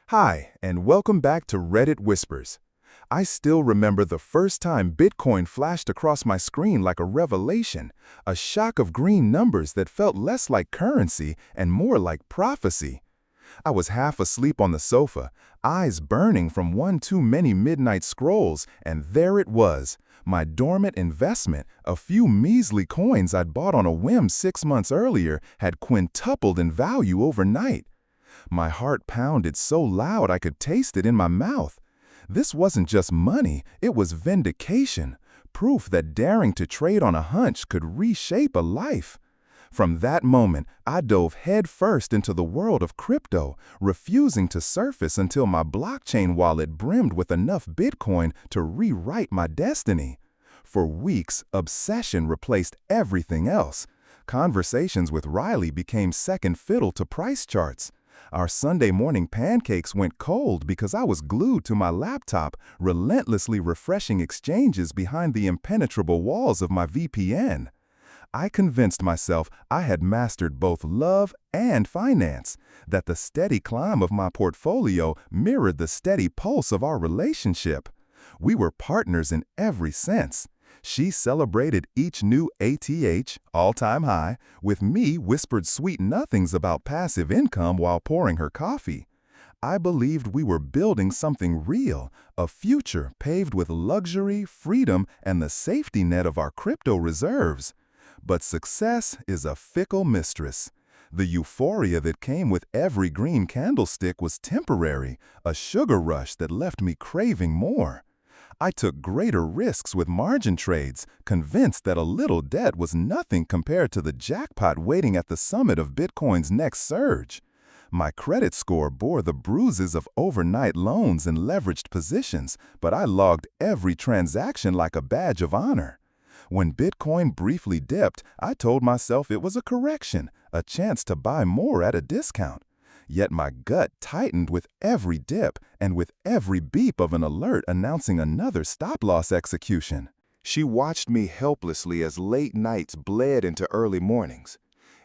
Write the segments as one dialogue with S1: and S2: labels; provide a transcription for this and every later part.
S1: Hi, and welcome back to Reddit Whispers. I still remember the first time Bitcoin flashed across my screen like a revelation, a shock of green numbers that felt less like currency and more like prophecy. I was half asleep on the sofa, eyes burning from one too many midnight scrolls, and there it was, my dormant investment, a few measly coins I'd bought on a whim 6 months earlier, had quintupled in value overnight. My heart pounded so loud I could taste it in my mouth. This wasn't just money, it was vindication, proof that daring to trade on a hunch could reshape a life. From that moment, I dove headfirst into the world of crypto, refusing to surface until my blockchain wallet brimmed with enough Bitcoin to rewrite my destiny. For weeks, obsession replaced everything else. Conversations with Riley became second fiddle to price charts. Our Sunday morning pancakes went cold because I was glued to my laptop, relentlessly refreshing exchanges behind the impenetrable walls of my VPN. I convinced myself I had mastered both love and finance, that the steady climb of my portfolio mirrored the steady pulse of our relationship. We were partners in every sense. She celebrated each new ATH, all-time high, with me whispered sweet nothings about passive income while pouring her coffee. I believed we were building something real, a future paved with luxury, freedom, and the safety net of our crypto reserves. But success is a fickle mistress. The euphoria that came with every green candlestick was temporary, a sugar rush that left me craving more. I took greater risks with margin trades, convinced that a little debt was nothing compared to the jackpot waiting at the summit of Bitcoin's next surge. My credit score bore the bruises of overnight loans and leveraged positions, but I logged every transaction like a badge of honor. When Bitcoin briefly dipped, I told myself it was a correction, a chance to buy more at a discount. Yet my gut tightened with every dip and with every beep of an alert announcing another stop-loss execution. She watched me helplessly as late nights bled into early mornings.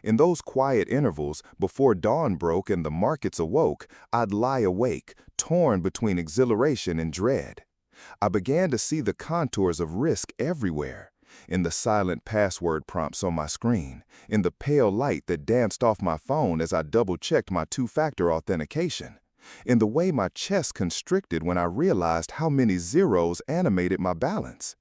S1: In those quiet intervals, before dawn broke and the markets awoke, I'd lie awake, torn between exhilaration and dread. I began to see the contours of risk everywhere. In the silent password prompts on my screen, in the pale light that danced off my phone as I double-checked my two-factor authentication, in the way my chest constricted when I realized how many zeros animated my balance.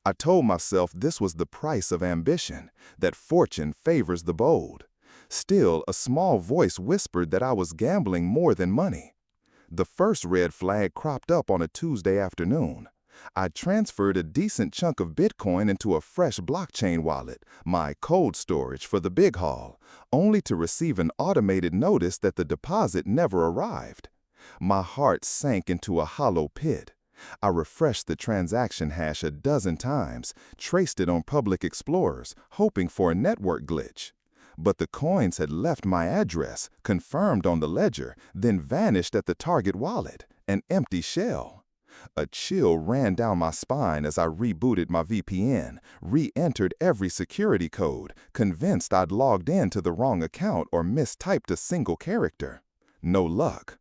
S1: I told myself this was the price of ambition, that fortune favors the bold. Still, a small voice whispered that I was gambling more than money. The first red flag cropped up on a Tuesday afternoon. I transferred a decent chunk of Bitcoin into a fresh blockchain wallet, my cold storage for the big haul, only to receive an automated notice that the deposit never arrived. My heart sank into a hollow pit. I refreshed the transaction hash a dozen times, traced it on public explorers, hoping for a network glitch. But the coins had left my address, confirmed on the ledger, then vanished at the target wallet, an empty shell. A chill ran down my spine as I rebooted my VPN, re-entered every security code, convinced I'd logged in to the wrong account or mistyped a single character. No luck.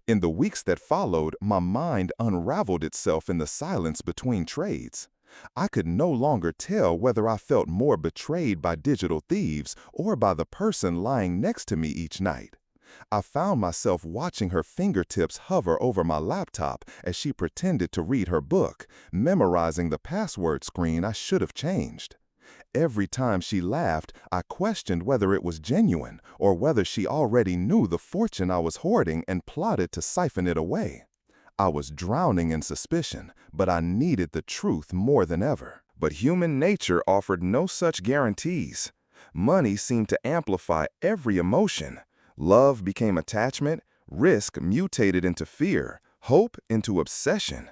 S1: In the weeks that followed, my mind unraveled itself in the silence between trades. I could no longer tell whether I felt more betrayed by digital thieves or by the person lying next to me each night. I found myself watching her fingertips hover over my laptop as she pretended to read her book, memorizing the password screen I should have changed. Every time she laughed, I questioned whether it was genuine or whether she already knew the fortune I was hoarding and plotted to siphon it away. I was drowning in suspicion, but I needed the truth more than ever. But human nature offered no such guarantees. Money seemed to amplify every emotion. Love became attachment, risk mutated into fear, hope into obsession.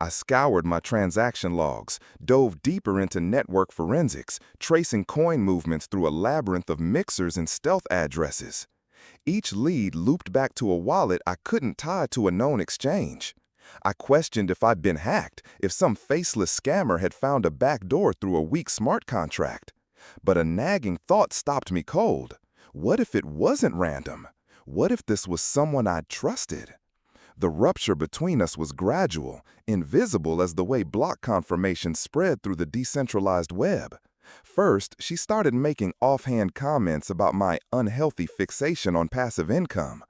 S1: I scoured my transaction logs, dove deeper into network forensics, tracing coin movements through a labyrinth of mixers and stealth addresses. Each lead looped back to a wallet I couldn't tie to a known exchange. I questioned if I'd been hacked, if some faceless scammer had found a backdoor through a weak smart contract. But a nagging thought stopped me cold. What if it wasn't random? What if this was someone I'd trusted? The rupture between us was gradual, invisible as the way block confirmations spread through the decentralized web. First, she started making offhand comments about my unhealthy fixation on passive income.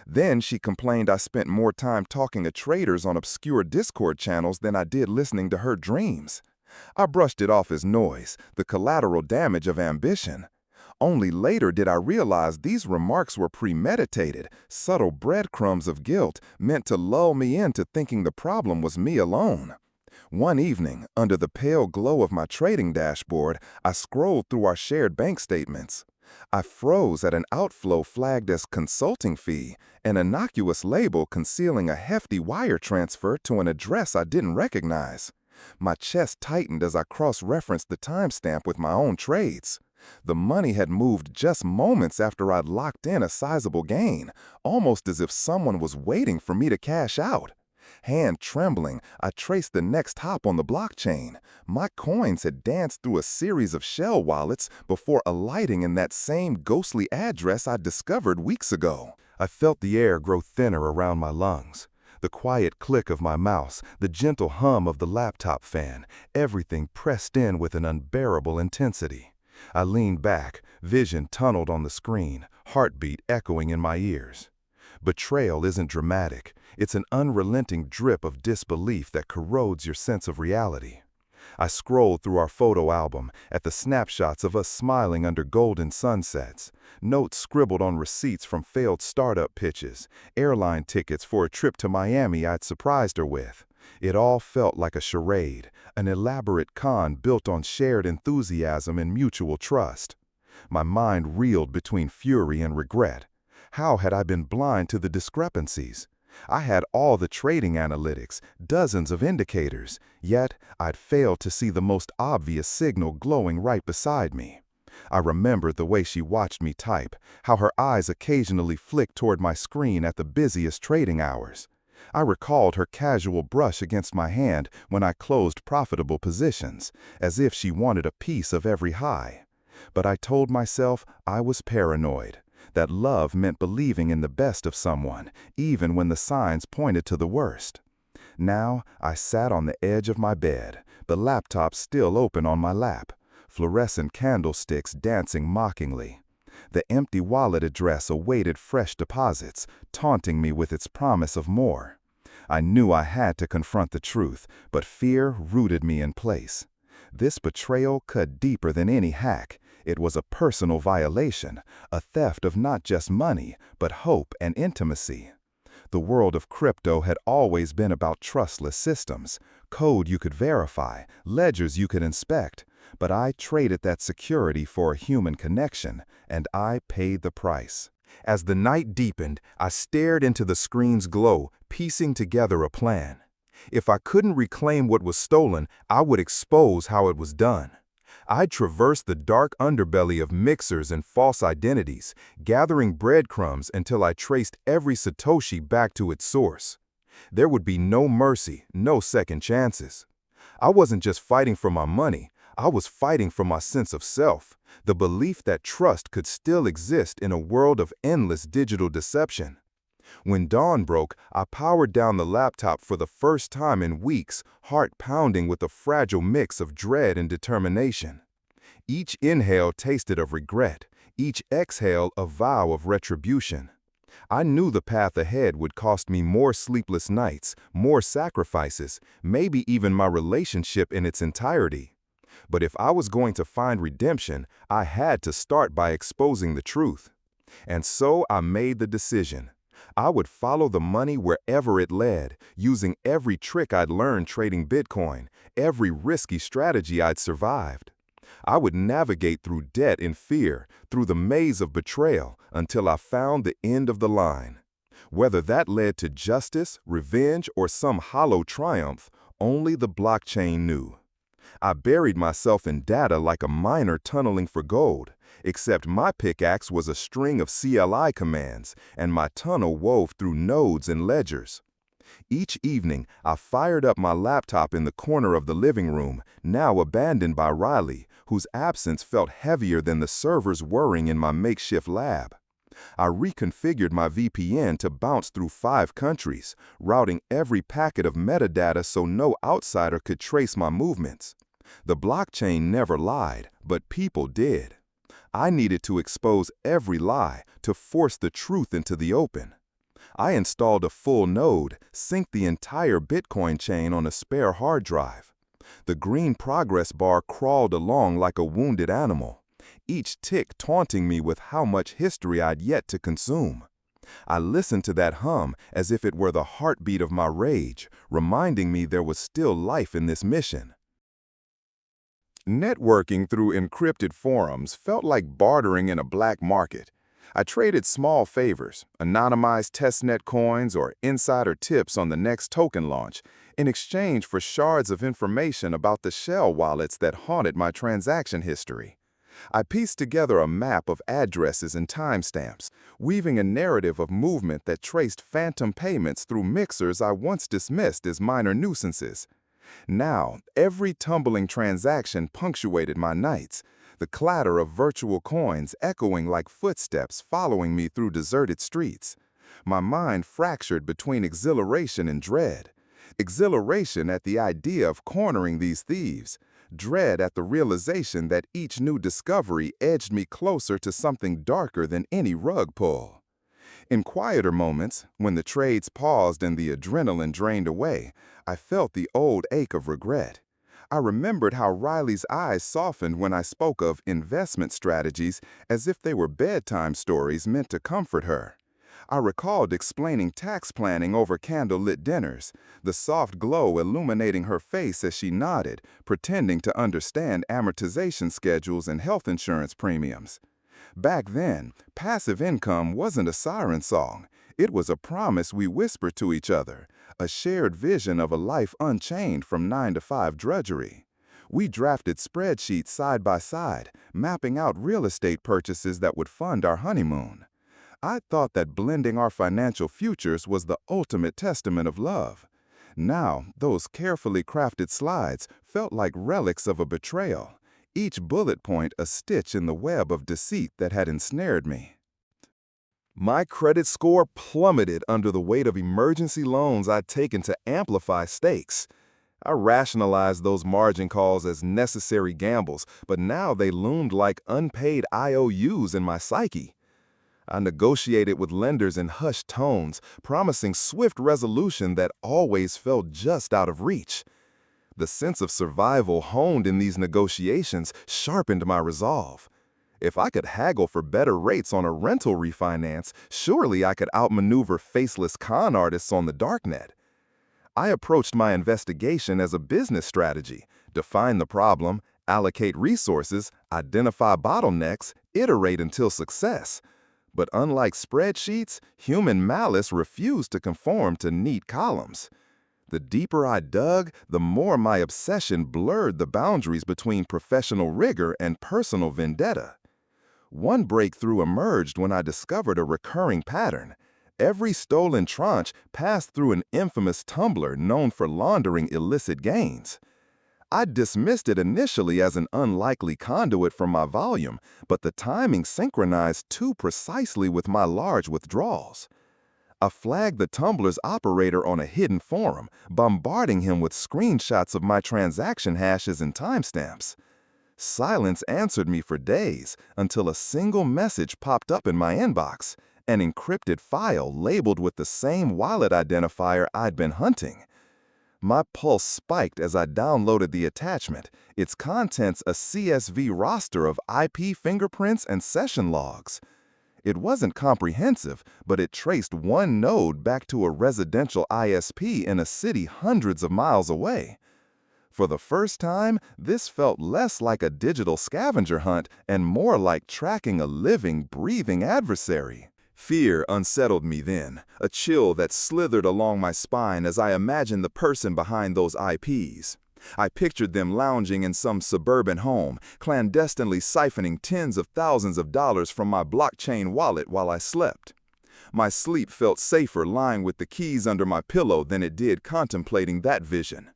S1: Then she complained I spent more time talking to traders on obscure Discord channels than I did listening to her dreams. I brushed it off as noise, the collateral damage of ambition. Only later did I realize these remarks were premeditated, subtle breadcrumbs of guilt meant to lull me into thinking the problem was me alone. One evening, under the pale glow of my trading dashboard, I scrolled through our shared bank statements. I froze at an outflow flagged as consulting fee, an innocuous label concealing a hefty wire transfer to an address I didn't recognize. My chest tightened as I cross-referenced the timestamp with my own trades. The money had moved just moments after I'd locked in a sizable gain, almost as if someone was waiting for me to cash out. Hand trembling, I traced the next hop on the blockchain. My coins had danced through a series of shell wallets before alighting in that same ghostly address I'd discovered weeks ago. I felt the air grow thinner around my lungs. The quiet click of my mouse, the gentle hum of the laptop fan, everything pressed in with an unbearable intensity. I leaned back, vision tunneled on the screen, heartbeat echoing in my ears. Betrayal isn't dramatic. It's an unrelenting drip of disbelief that corrodes your sense of reality. I scrolled through our photo album at the snapshots of us smiling under golden sunsets, notes scribbled on receipts from failed startup pitches, airline tickets for a trip to Miami I'd surprised her with. It all felt like a charade, an elaborate con built on shared enthusiasm and mutual trust. My mind reeled between fury and regret. How had I been blind to the discrepancies? I had all the trading analytics, dozens of indicators, yet I'd failed to see the most obvious signal glowing right beside me. I remembered the way she watched me type, how her eyes occasionally flicked toward my screen at the busiest trading hours. I recalled her casual brush against my hand when I closed profitable positions, as if she wanted a piece of every high. But I told myself I was paranoid, that love meant believing in the best of someone, even when the signs pointed to the worst. Now I sat on the edge of my bed, the laptop still open on my lap, fluorescent candlesticks dancing mockingly. The empty wallet address awaited fresh deposits, taunting me with its promise of more. I knew I had to confront the truth, but fear rooted me in place. This betrayal cut deeper than any hack. It was a personal violation, a theft of not just money, but hope and intimacy. The world of crypto had always been about trustless systems, code you could verify, ledgers you could inspect, but I traded that security for a human connection, and I paid the price. As the night deepened, I stared into the screen's glow, piecing together a plan. If I couldn't reclaim what was stolen, I would expose how it was done. I'd traverse the dark underbelly of mixers and false identities, gathering breadcrumbs until I traced every Satoshi back to its source. There would be no mercy, no second chances. I wasn't just fighting for my money, I was fighting for my sense of self, the belief that trust could still exist in a world of endless digital deception. When dawn broke, I powered down the laptop for the first time in weeks, heart pounding with a fragile mix of dread and determination. Each inhale tasted of regret, each exhale a vow of retribution. I knew the path ahead would cost me more sleepless nights, more sacrifices, maybe even my relationship in its entirety. But if I was going to find redemption, I had to start by exposing the truth. And so I made the decision. I would follow the money wherever it led, using every trick I'd learned trading Bitcoin, every risky strategy I'd survived. I would navigate through debt and fear, through the maze of betrayal, until I found the end of the line. Whether that led to justice, revenge, or some hollow triumph, only the blockchain knew. I buried myself in data like a miner tunneling for gold, except my pickaxe was a string of CLI commands, and my tunnel wove through nodes and ledgers. Each evening, I fired up my laptop in the corner of the living room, now abandoned by Riley, whose absence felt heavier than the servers whirring in my makeshift lab. I reconfigured my VPN to bounce through 5 countries, routing every packet of metadata so no outsider could trace my movements. The blockchain never lied, but people did. I needed to expose every lie to force the truth into the open. I installed a full node, synced the entire Bitcoin chain on a spare hard drive. The green progress bar crawled along like a wounded animal, each tick taunting me with how much history I'd yet to consume. I listened to that hum as if it were the heartbeat of my rage, reminding me there was still life in this mission. Networking through encrypted forums felt like bartering in a black market. I traded small favors, anonymized testnet coins, or insider tips on the next token launch, in exchange for shards of information about the shell wallets that haunted my transaction history. I pieced together a map of addresses and timestamps, weaving a narrative of movement that traced phantom payments through mixers I once dismissed as minor nuisances. Now, every tumbling transaction punctuated my nights, the clatter of virtual coins echoing like footsteps following me through deserted streets. My mind fractured between exhilaration and dread. Exhilaration at the idea of cornering these thieves, dread at the realization that each new discovery edged me closer to something darker than any rug pull. In quieter moments, when the trades paused and the adrenaline drained away, I felt the old ache of regret. I remembered how Riley's eyes softened when I spoke of investment strategies as if they were bedtime stories meant to comfort her. I recalled explaining tax planning over candlelit dinners, the soft glow illuminating her face as she nodded, pretending to understand amortization schedules and health insurance premiums. Back then, passive income wasn't a siren song. It was a promise we whispered to each other, a shared vision of a life unchained from 9-to-5 drudgery. We drafted spreadsheets side by side, mapping out real estate purchases that would fund our honeymoon. I thought that blending our financial futures was the ultimate testament of love. Now, those carefully crafted slides felt like relics of a betrayal, each bullet point a stitch in the web of deceit that had ensnared me. My credit score plummeted under the weight of emergency loans I'd taken to amplify stakes. I rationalized those margin calls as necessary gambles, but now they loomed like unpaid IOUs in my psyche. I negotiated with lenders in hushed tones, promising swift resolution that always felt just out of reach. The sense of survival honed in these negotiations sharpened my resolve. If I could haggle for better rates on a rental refinance, surely I could outmaneuver faceless con artists on the darknet. I approached my investigation as a business strategy: define the problem, allocate resources, identify bottlenecks, iterate until success. But unlike spreadsheets, human malice refused to conform to neat columns. The deeper I dug, the more my obsession blurred the boundaries between professional rigor and personal vendetta. One breakthrough emerged when I discovered a recurring pattern. Every stolen tranche passed through an infamous tumbler known for laundering illicit gains. I dismissed it initially as an unlikely conduit for my volume, but the timing synchronized too precisely with my large withdrawals. I flagged the tumbler's operator on a hidden forum, bombarding him with screenshots of my transaction hashes and timestamps. Silence answered me for days until a single message popped up in my inbox, an encrypted file labeled with the same wallet identifier I'd been hunting. My pulse spiked as I downloaded the attachment, its contents a CSV roster of IP fingerprints and session logs. It wasn't comprehensive, but it traced one node back to a residential ISP in a city hundreds of miles away. For the first time, this felt less like a digital scavenger hunt and more like tracking a living, breathing adversary. Fear unsettled me then, a chill that slithered along my spine as I imagined the person behind those IPs. I pictured them lounging in some suburban home, clandestinely siphoning tens of thousands of dollars from my blockchain wallet while I slept. My sleep felt safer lying with the keys under my pillow than it did contemplating that vision.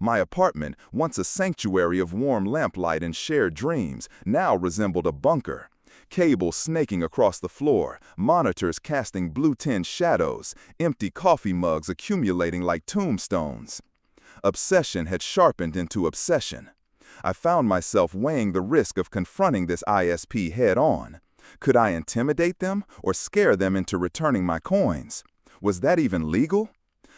S1: My apartment, once a sanctuary of warm lamplight and shared dreams, now resembled a bunker. Cables snaking across the floor, monitors casting blue-tinged shadows, empty coffee mugs accumulating like tombstones. Obsession had sharpened into obsession. I found myself weighing the risk of confronting this ISP head-on. Could I intimidate them or scare them into returning my coins? Was that even legal?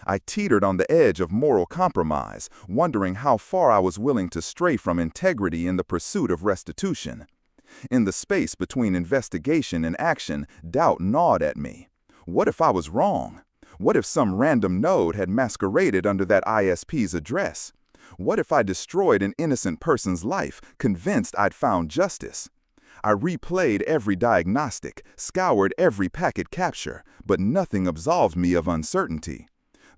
S1: I teetered on the edge of moral compromise, wondering how far I was willing to stray from integrity in the pursuit of restitution. In the space between investigation and action, doubt gnawed at me. What if I was wrong? What if some random node had masqueraded under that ISP's address? What if I destroyed an innocent person's life, convinced I'd found justice? I replayed every diagnostic, scoured every packet capture, but nothing absolved me of uncertainty.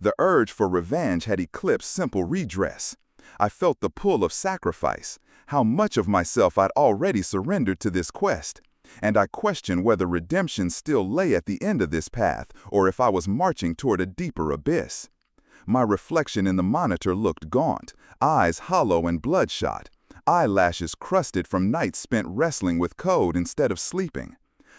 S1: The urge for revenge had eclipsed simple redress. I felt the pull of sacrifice, how much of myself I'd already surrendered to this quest, and I questioned whether redemption still lay at the end of this path or if I was marching toward a deeper abyss. My reflection in the monitor looked gaunt, eyes hollow and bloodshot, eyelashes crusted from nights spent wrestling with code instead of sleeping.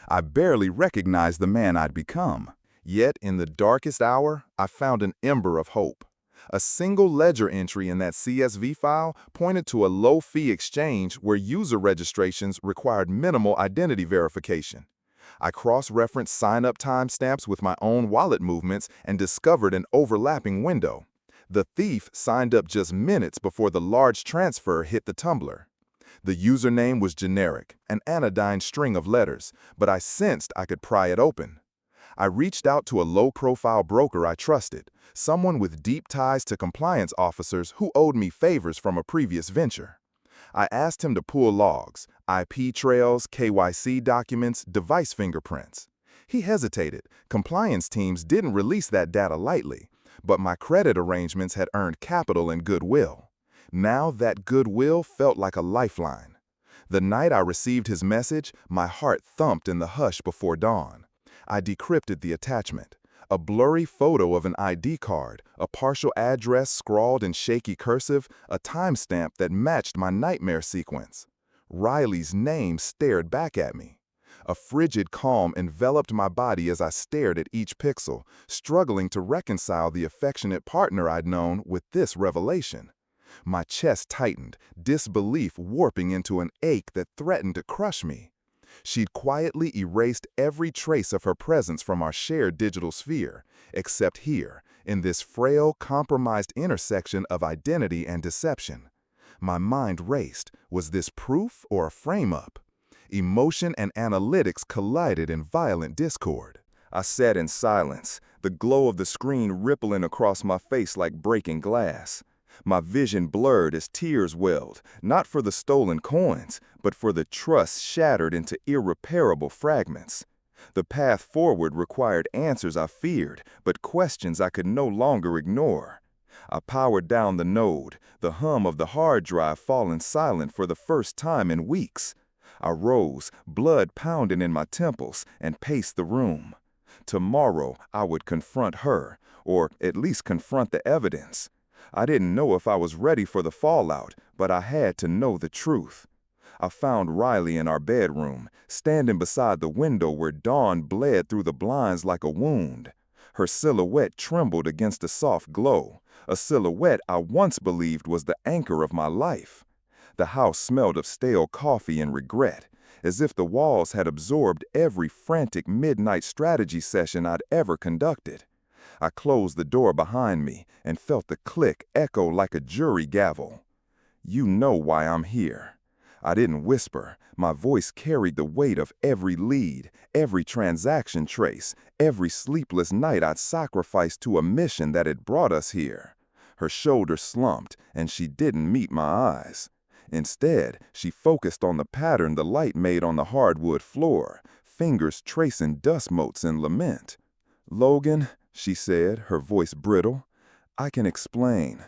S1: I barely recognized the man I'd become. Yet in the darkest hour, I found an ember of hope. A single ledger entry in that CSV file pointed to a low-fee exchange where user registrations required minimal identity verification. I cross-referenced sign-up timestamps with my own wallet movements and discovered an overlapping window. The thief signed up just minutes before the large transfer hit the tumbler. The username was generic, an anodyne string of letters, but I sensed I could pry it open. I reached out to a low-profile broker I trusted, someone with deep ties to compliance officers who owed me favors from a previous venture. I asked him to pull logs, IP trails, KYC documents, device fingerprints. He hesitated. Compliance teams didn't release that data lightly, but my credit arrangements had earned capital and goodwill. Now that goodwill felt like a lifeline. The night I received his message, my heart thumped in the hush before dawn. I decrypted the attachment. A blurry photo of an ID card, a partial address scrawled in shaky cursive, a timestamp that matched my nightmare sequence. Riley's name stared back at me. A frigid calm enveloped my body as I stared at each pixel, struggling to reconcile the affectionate partner I'd known with this revelation. My chest tightened, disbelief warping into an ache that threatened to crush me. She'd quietly erased every trace of her presence from our shared digital sphere, except here, in this frail, compromised intersection of identity and deception. My mind raced. Was this proof or a frame-up? Emotion and analytics collided in violent discord. I sat in silence, the glow of the screen rippling across my face like breaking glass. My vision blurred as tears welled, not for the stolen coins, but for the trust shattered into irreparable fragments. The path forward required answers I feared, but questions I could no longer ignore. I powered down the node, the hum of the hard drive falling silent for the first time in weeks. I rose, blood pounding in my temples, and paced the room. Tomorrow I would confront her, or at least confront the evidence. I didn't know if I was ready for the fallout, but I had to know the truth. I found Riley in our bedroom, standing beside the window where dawn bled through the blinds like a wound. Her silhouette trembled against the soft glow, a silhouette I once believed was the anchor of my life. The house smelled of stale coffee and regret, as if the walls had absorbed every frantic midnight strategy session I'd ever conducted. I closed the door behind me and felt the click echo like a jury gavel. "You know why I'm here." I didn't whisper. My voice carried the weight of every lead, every transaction trace, every sleepless night I'd sacrificed to a mission that had brought us here. Her shoulders slumped, and she didn't meet my eyes. Instead, she focused on the pattern the light made on the hardwood floor, fingers tracing dust motes in lament. "Logan," she said, her voice brittle, "I can explain."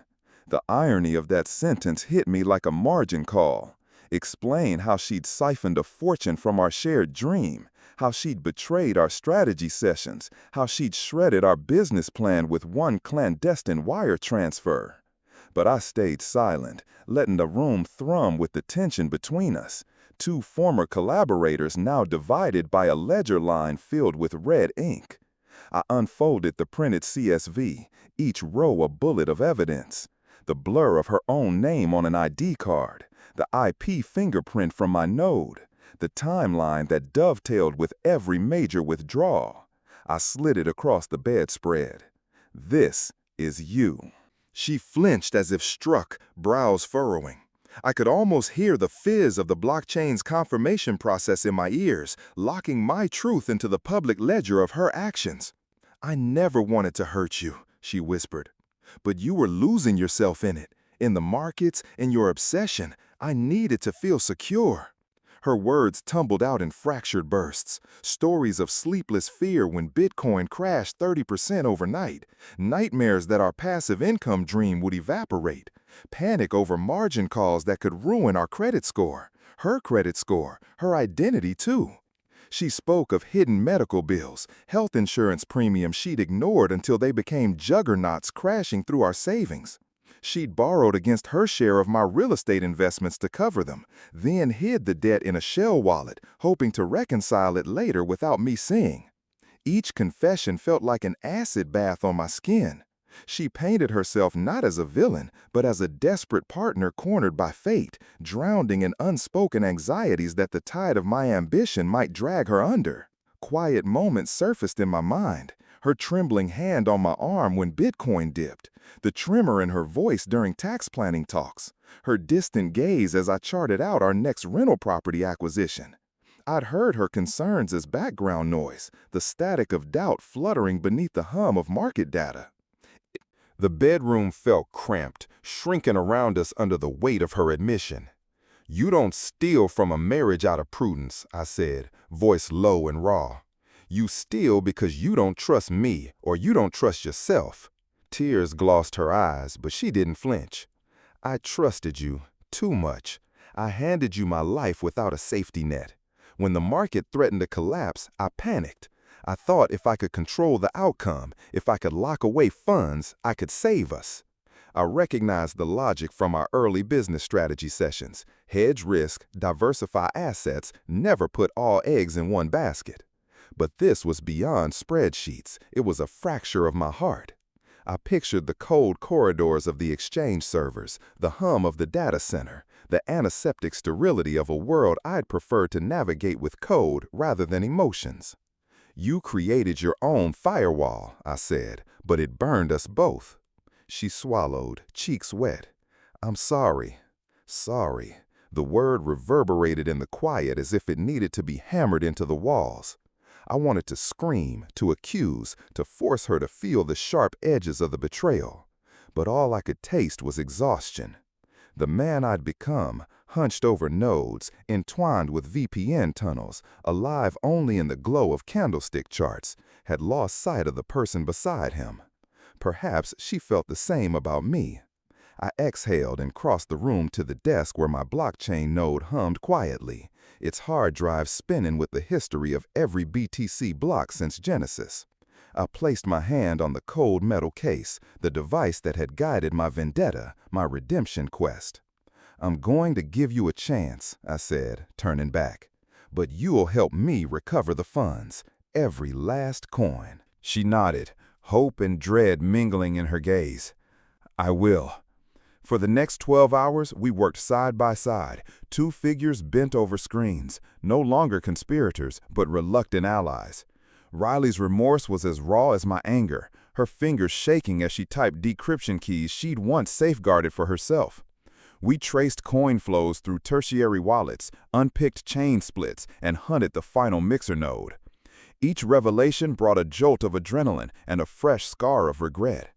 S1: The irony of that sentence hit me like a margin call. Explain how she'd siphoned a fortune from our shared dream, how she'd betrayed our strategy sessions, how she'd shredded our business plan with one clandestine wire transfer. But I stayed silent, letting the room thrum with the tension between us. Two former collaborators now divided by a ledger line filled with red ink. I unfolded the printed CSV, each row a bullet of evidence. The blur of her own name on an ID card, the IP fingerprint from my node, the timeline that dovetailed with every major withdrawal. I slid it across the bedspread. This is you. She flinched as if struck, brows furrowing. I could almost hear the fizz of the blockchain's confirmation process in my ears, locking my truth into the public ledger of her actions. "I never wanted to hurt you," she whispered. "But you were losing yourself in it. In the markets, in your obsession, I needed to feel secure." Her words tumbled out in fractured bursts, stories of sleepless fear when Bitcoin crashed 30% overnight, nightmares that our passive income dream would evaporate, panic over margin calls that could ruin our credit score, her identity too. She spoke of hidden medical bills, health insurance premiums she'd ignored until they became juggernauts crashing through our savings. She'd borrowed against her share of my real estate investments to cover them, then hid the debt in a shell wallet, hoping to reconcile it later without me seeing. Each confession felt like an acid bath on my skin. She painted herself not as a villain, but as a desperate partner cornered by fate, drowning in unspoken anxieties that the tide of my ambition might drag her under. Quiet moments surfaced in my mind, her trembling hand on my arm when Bitcoin dipped, the tremor in her voice during tax planning talks, her distant gaze as I charted out our next rental property acquisition. I'd heard her concerns as background noise, the static of doubt fluttering beneath the hum of market data. The bedroom felt cramped, shrinking around us under the weight of her admission. "You don't steal from a marriage out of prudence," I said, voice low and raw. "You steal because you don't trust me or you don't trust yourself." Tears glossed her eyes, but she didn't flinch. "I trusted you too much. I handed you my life without a safety net. When the market threatened to collapse, I panicked. I thought if I could control the outcome, if I could lock away funds, I could save us." I recognized the logic from our early business strategy sessions. Hedge risk, diversify assets, never put all eggs in one basket. But this was beyond spreadsheets. It was a fracture of my heart. I pictured the cold corridors of the exchange servers, the hum of the data center, the antiseptic sterility of a world I'd prefer to navigate with code rather than emotions. "You created your own firewall," I said, "but it burned us both." She swallowed, cheeks wet. "I'm sorry. Sorry." The word reverberated in the quiet as if it needed to be hammered into the walls. I wanted to scream, to accuse, to force her to feel the sharp edges of the betrayal. But all I could taste was exhaustion. The man I'd become, hunched over nodes, entwined with VPN tunnels, alive only in the glow of candlestick charts, had lost sight of the person beside him. Perhaps she felt the same about me. I exhaled and crossed the room to the desk where my blockchain node hummed quietly, its hard drive spinning with the history of every BTC block since Genesis. I placed my hand on the cold metal case, the device that had guided my vendetta, my redemption quest. "I'm going to give you a chance," I said, turning back. "But you'll help me recover the funds, every last coin." She nodded, hope and dread mingling in her gaze. "I will." For the next 12 hours, we worked side by side, two figures bent over screens, no longer conspirators, but reluctant allies. Riley's remorse was as raw as my anger, her fingers shaking as she typed decryption keys she'd once safeguarded for herself. We traced coin flows through tertiary wallets, unpicked chain splits, and hunted the final mixer node. Each revelation brought a jolt of adrenaline and a fresh scar of regret.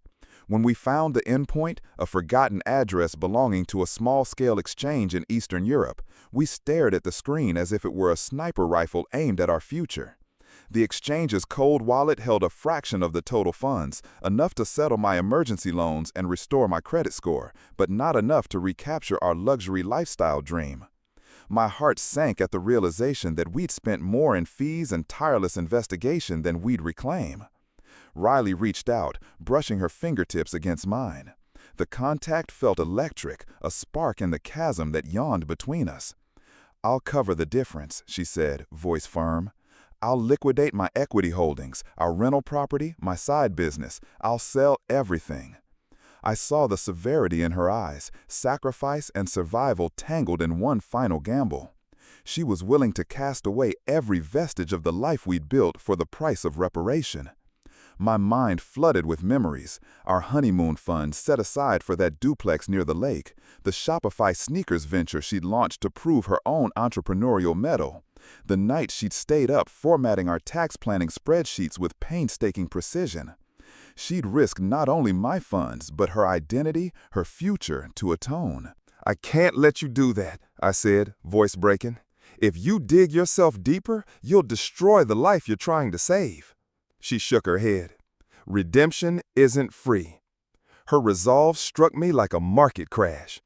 S1: When we found the endpoint, a forgotten address belonging to a small-scale exchange in Eastern Europe, we stared at the screen as if it were a sniper rifle aimed at our future. The exchange's cold wallet held a fraction of the total funds, enough to settle my emergency loans and restore my credit score, but not enough to recapture our luxury lifestyle dream. My heart sank at the realization that we'd spent more in fees and tireless investigation than we'd reclaim. Riley reached out, brushing her fingertips against mine. The contact felt electric, a spark in the chasm that yawned between us. "I'll cover the difference," she said, voice firm. "I'll liquidate my equity holdings, our rental property, my side business. I'll sell everything." I saw the severity in her eyes, sacrifice and survival tangled in one final gamble. She was willing to cast away every vestige of the life we'd built for the price of reparation. My mind flooded with memories, our honeymoon fund set aside for that duplex near the lake, the Shopify sneakers venture she'd launched to prove her own entrepreneurial mettle, the night she'd stayed up formatting our tax planning spreadsheets with painstaking precision. She'd risked not only my funds, but her identity, her future, to atone. "I can't let you do that," I said, voice breaking. "If you dig yourself deeper, you'll destroy the life you're trying to save." She shook her head. "Redemption isn't free." Her resolve struck me like a market crash.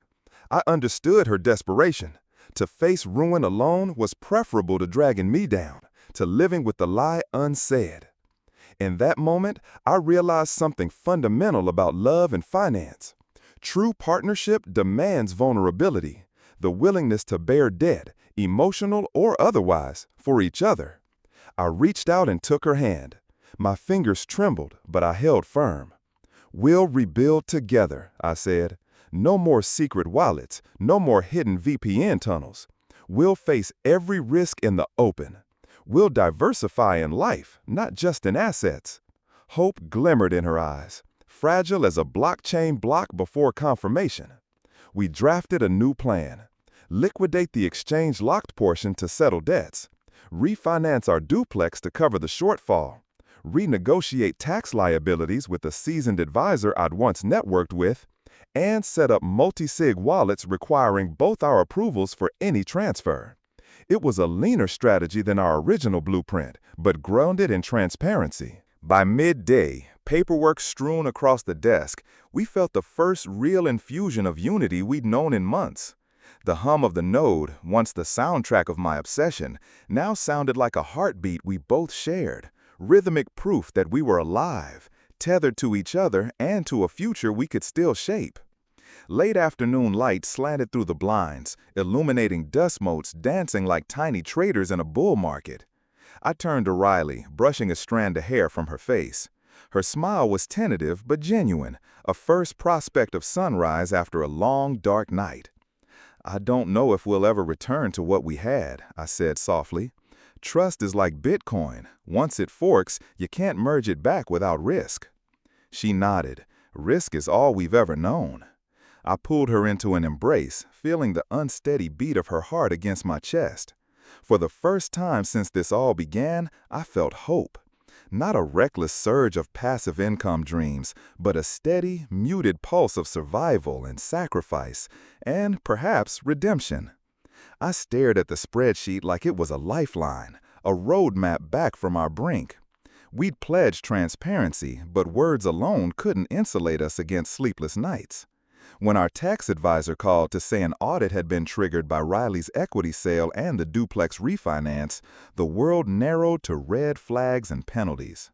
S1: I understood her desperation. To face ruin alone was preferable to dragging me down, to living with the lie unsaid. In that moment, I realized something fundamental about love and finance. True partnership demands vulnerability, the willingness to bear debt, emotional or otherwise, for each other. I reached out and took her hand. My fingers trembled, but I held firm. "We'll rebuild together," I said. "No more secret wallets, no more hidden VPN tunnels. We'll face every risk in the open. We'll diversify in life, not just in assets." Hope glimmered in her eyes, fragile as a blockchain block before confirmation. We drafted a new plan. Liquidate the exchange-locked portion to settle debts. Refinance our duplex to cover the shortfall. Renegotiate tax liabilities with a seasoned advisor I'd once networked with, and set up multi-sig wallets requiring both our approvals for any transfer. It was a leaner strategy than our original blueprint, but grounded in transparency. By midday, paperwork strewn across the desk, we felt the first real infusion of unity we'd known in months. The hum of the node, once the soundtrack of my obsession, now sounded like a heartbeat we both shared, rhythmic proof that we were alive, tethered to each other and to a future we could still shape. Late afternoon light slanted through the blinds, illuminating dust motes dancing like tiny traders in a bull market. I turned to Riley, brushing a strand of hair from her face. Her smile was tentative but genuine, a first prospect of sunrise after a long, dark night. "I don't know if we'll ever return to what we had," I said softly. "Trust is like Bitcoin. Once it forks, you can't merge it back without risk." She nodded. "Risk is all we've ever known." I pulled her into an embrace, feeling the unsteady beat of her heart against my chest. For the first time since this all began, I felt hope. Not a reckless surge of passive income dreams, but a steady, muted pulse of survival and sacrifice, and perhaps redemption. I stared at the spreadsheet like it was a lifeline, a roadmap back from our brink. We'd pledged transparency, but words alone couldn't insulate us against sleepless nights. When our tax advisor called to say an audit had been triggered by Riley's equity sale and the duplex refinance, the world narrowed to red flags and penalties.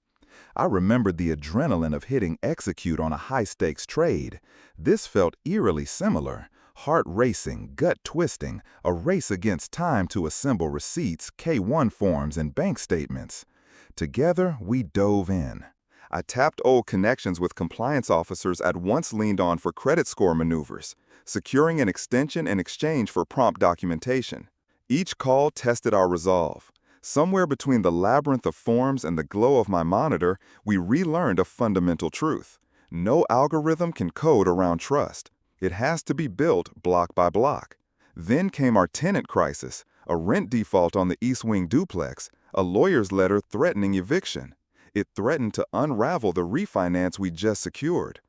S1: I remembered the adrenaline of hitting execute on a high-stakes trade. This felt eerily similar. Heart racing, gut twisting, a race against time to assemble receipts, K-1 forms, and bank statements. Together, we dove in. I tapped old connections with compliance officers I'd once leaned on for credit score maneuvers, securing an extension in exchange for prompt documentation. Each call tested our resolve. Somewhere between the labyrinth of forms and the glow of my monitor, we relearned a fundamental truth. No algorithm can code around trust. It has to be built block by block. Then came our tenant crisis, a rent default on the East Wing duplex, a lawyer's letter threatening eviction. It threatened to unravel the refinance we just secured.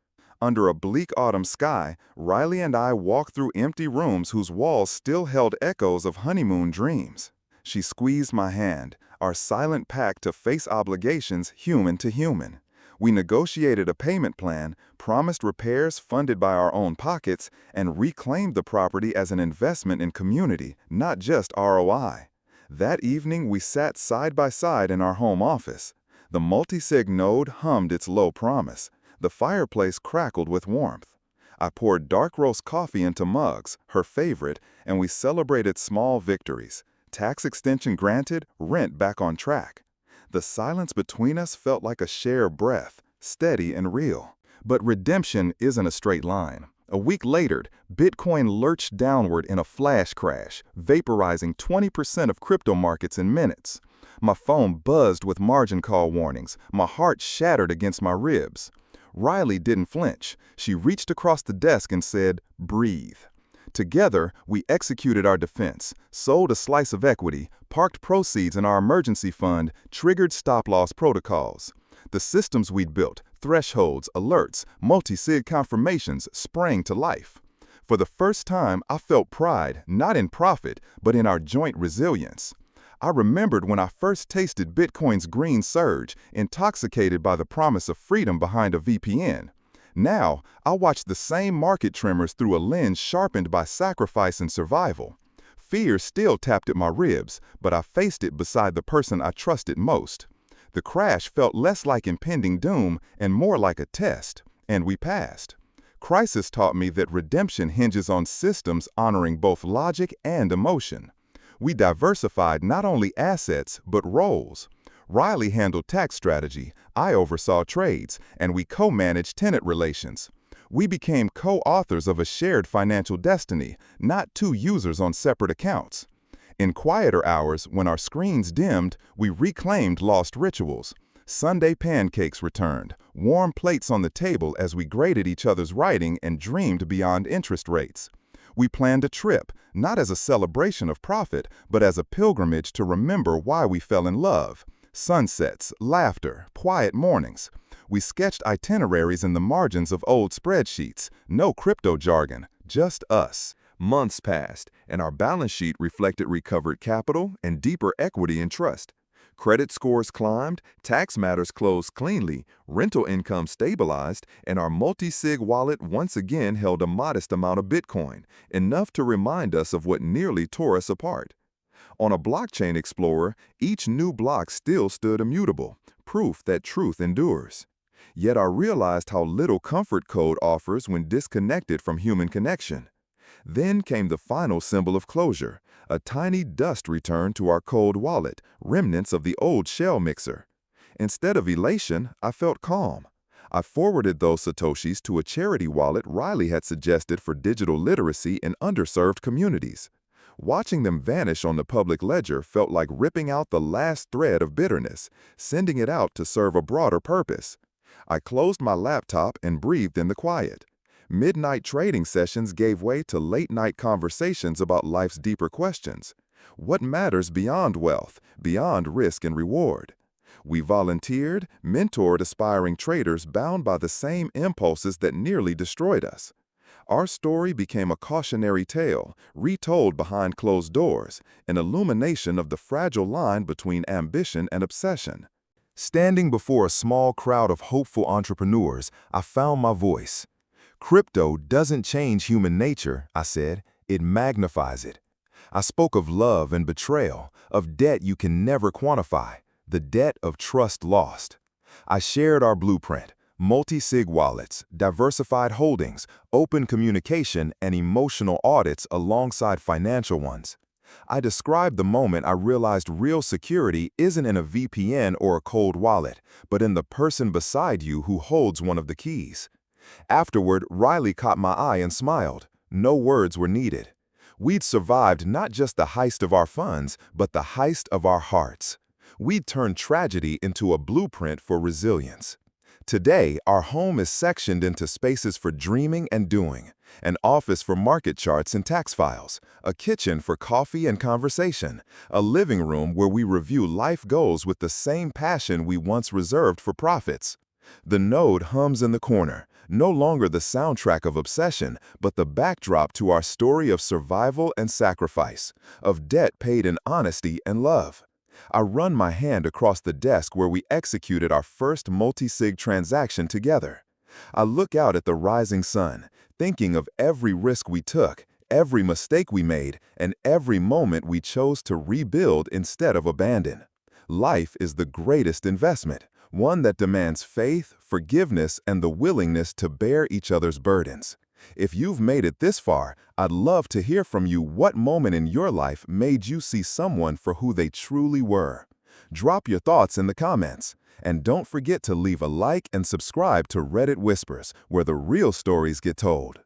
S1: Under a bleak autumn sky, Riley and I walked through empty rooms whose walls still held echoes of honeymoon dreams. She squeezed my hand, our silent pact to face obligations human to human. We negotiated a payment plan, promised repairs funded by our own pockets, and reclaimed the property as an investment in community, not just ROI. That evening, we sat side by side in our home office. The multi-sig node hummed its low promise. The fireplace crackled with warmth. I poured dark roast coffee into mugs, her favorite, and we celebrated small victories. Tax extension granted, rent back on track. The silence between us felt like a shared breath, steady and real. But redemption isn't a straight line. A week later, Bitcoin lurched downward in a flash crash, vaporizing 20% of crypto markets in minutes. My phone buzzed with margin call warnings. My heart shattered against my ribs. Riley didn't flinch. She reached across the desk and said, "Breathe." Together, we executed our defense, sold a slice of equity, parked proceeds in our emergency fund, triggered stop-loss protocols. The systems we'd built, thresholds, alerts, multi-sig confirmations, sprang to life. For the first time, I felt pride, not in profit, but in our joint resilience. I remembered when I first tasted Bitcoin's green surge, intoxicated by the promise of freedom behind a VPN. Now, I watch the same market tremors through a lens sharpened by sacrifice and survival. Fear still tapped at my ribs, but I faced it beside the person I trusted most. The crash felt less like impending doom and more like a test, and we passed. Crisis taught me that redemption hinges on systems honoring both logic and emotion. We diversified not only assets, but roles. Riley handled tax strategy, I oversaw trades, and we co-managed tenant relations. We became co-authors of a shared financial destiny, not two users on separate accounts. In quieter hours, when our screens dimmed, we reclaimed lost rituals. Sunday pancakes returned, warm plates on the table as we graded each other's writing and dreamed beyond interest rates. We planned a trip, not as a celebration of profit, but as a pilgrimage to remember why we fell in love. Sunsets, laughter, quiet mornings. We sketched itineraries in the margins of old spreadsheets. No crypto jargon, just us. Months passed, and our balance sheet reflected recovered capital and deeper equity and trust. Credit scores climbed, tax matters closed cleanly, rental income stabilized, and our multi-sig wallet once again held a modest amount of Bitcoin, enough to remind us of what nearly tore us apart. On a blockchain explorer, each new block still stood immutable, proof that truth endures. Yet I realized how little comfort code offers when disconnected from human connection. Then came the final symbol of closure, a tiny dust return to our cold wallet, remnants of the old shell mixer. Instead of elation, I felt calm. I forwarded those Satoshis to a charity wallet Riley had suggested for digital literacy in underserved communities. Watching them vanish on the public ledger felt like ripping out the last thread of bitterness, sending it out to serve a broader purpose. I closed my laptop and breathed in the quiet. Midnight trading sessions gave way to late-night conversations about life's deeper questions. What matters beyond wealth, beyond risk and reward? We volunteered, mentored aspiring traders bound by the same impulses that nearly destroyed us. Our story became a cautionary tale, retold behind closed doors, an illumination of the fragile line between ambition and obsession. Standing before a small crowd of hopeful entrepreneurs, I found my voice. Crypto doesn't change human nature, I said, it magnifies it. I spoke of love and betrayal, of debt you can never quantify, the debt of trust lost. I shared our blueprint, multi-sig wallets, diversified holdings, open communication, and emotional audits alongside financial ones. I described the moment I realized real security isn't in a VPN or a cold wallet, but in the person beside you who holds one of the keys. Afterward, Riley caught my eye and smiled. No words were needed. We'd survived not just the heist of our funds, but the heist of our hearts. We'd turned tragedy into a blueprint for resilience. Today, our home is sectioned into spaces for dreaming and doing, an office for market charts and tax files, a kitchen for coffee and conversation, a living room where we review life goals with the same passion we once reserved for profits. The node hums in the corner, no longer the soundtrack of obsession, but the backdrop to our story of survival and sacrifice, of debt paid in honesty and love. I run my hand across the desk where we executed our first multi-sig transaction together. I look out at the rising sun, thinking of every risk we took, every mistake we made, and every moment we chose to rebuild instead of abandon. Life is the greatest investment, one that demands faith, forgiveness, and the willingness to bear each other's burdens. If you've made it this far, I'd love to hear from you what moment in your life made you see someone for who they truly were. Drop your thoughts in the comments. And don't forget to leave a like and subscribe to Reddit Whispers, where the real stories get told.